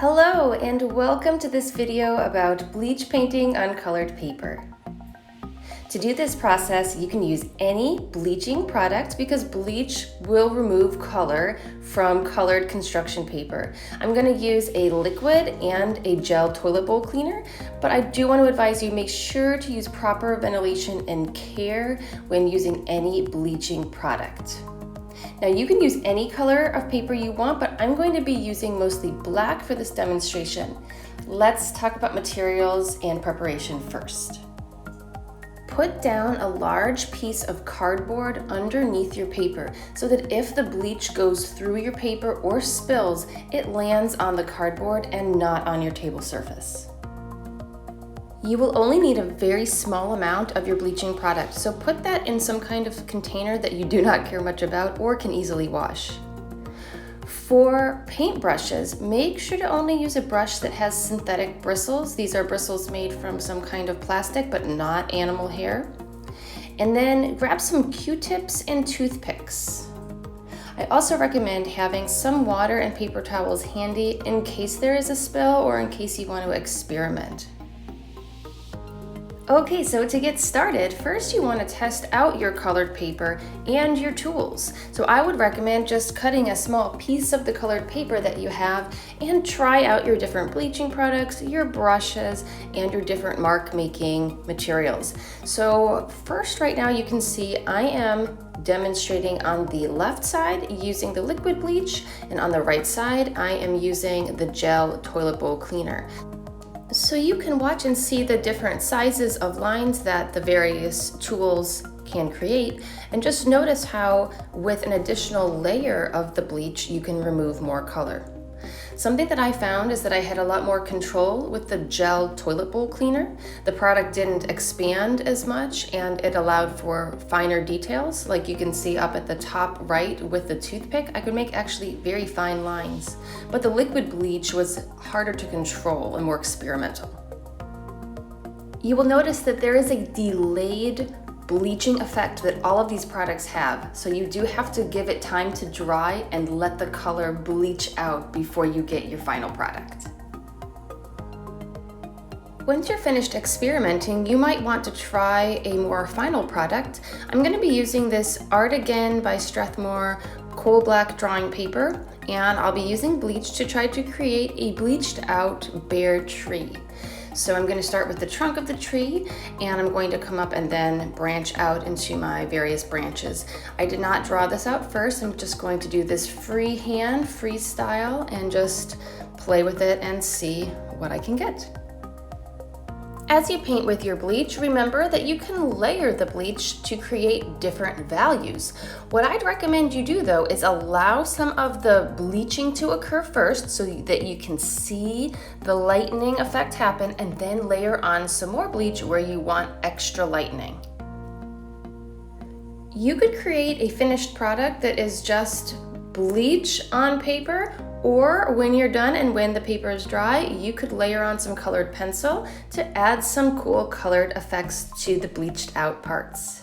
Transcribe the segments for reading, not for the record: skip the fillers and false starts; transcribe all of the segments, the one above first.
Hello and welcome to this video about bleach painting on colored paper. To do this process, you can use any bleaching product because bleach will remove color from colored construction paper. I'm going to use a liquid and a gel toilet bowl cleaner, but I do want to advise you make sure to use proper ventilation and care when using any bleaching product. Now you can use any color of paper you want, but I'm going to be using mostly black for this demonstration. Let's talk about materials and preparation first. Put down a large piece of cardboard underneath your paper so that if the bleach goes through your paper or spills, it lands on the cardboard and not on your table surface. You will only need a very small amount of your bleaching product, so put that in some kind of container that you do not care much about or can easily wash. For paint brushes, make sure to only use a brush that has synthetic bristles. These are bristles made from some kind of plastic but not animal hair. And then grab some Q-tips and toothpicks. I also recommend having some water and paper towels handy in case there is a spill or in case you want to experiment. Okay, so to get started, first you want to test out your colored paper and your tools. So I would recommend just cutting a small piece of the colored paper that you have and try out your different bleaching products, your brushes, and your different mark making materials. So first right now you can see I am demonstrating on the left side using the liquid bleach, and on the right side I am using the gel toilet bowl cleaner. So you can watch and see the different sizes of lines that the various tools can create, and just notice how with an additional layer of the bleach you can remove more color. Something that I found is that I had a lot more control with the gel toilet bowl cleaner. The product didn't expand as much and it allowed for finer details. Like you can see up at the top right with the toothpick, I could make actually very fine lines. But the liquid bleach was harder to control and more experimental. You will notice that there is a delayed bleaching effect that all of these products have. So you do have to give it time to dry and let the color bleach out before you get your final product. Once you're finished experimenting, you might want to try a more final product. I'm going to be using this Art Again by Strathmore coal black drawing paper, and I'll be using bleach to try to create a bleached out bare tree. So I'm going to start with the trunk of the tree, and I'm going to come up and then branch out into my various branches. I did not draw this out first. I'm just going to do this freehand, freestyle, and just play with it and see what I can get. As you paint with your bleach, remember that you can layer the bleach to create different values. What I'd recommend you do though is allow some of the bleaching to occur first so that you can see the lightening effect happen, and then layer on some more bleach where you want extra lightening. You could create a finished product that is just bleach on paper, or when you're done and when the paper is dry, you could layer on some colored pencil to add some cool colored effects to the bleached out parts.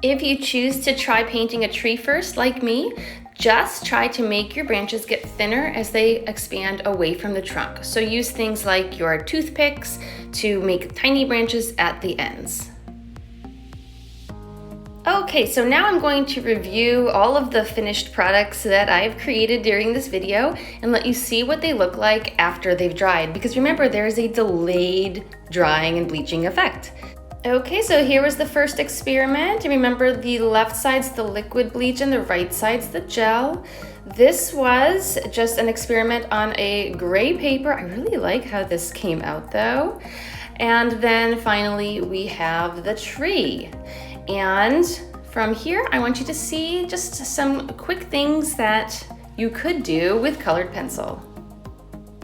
If you choose to try painting a tree first, like me, just try to make your branches get thinner as they expand away from the trunk. So use things like your toothpicks to make tiny branches at the ends. Okay, so now I'm going to review all of the finished products that I've created during this video and let you see what they look like after they've dried, because remember there's a delayed drying and bleaching effect. Okay, so here was the first experiment. Remember the left side's the liquid bleach and the right side's the gel. This was just an experiment on a gray paper. I really like how this came out though. And then finally we have the tree. And from here, I want you to see just some quick things that you could do with colored pencil.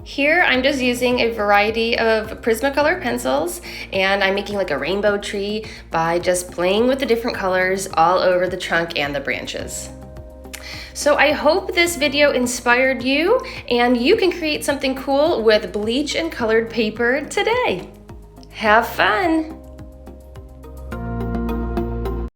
Here, I'm just using a variety of Prismacolor pencils, and I'm making like a rainbow tree by just playing with the different colors all over the trunk and the branches. So I hope this video inspired you, and you can create something cool with bleach and colored paper today. Have fun!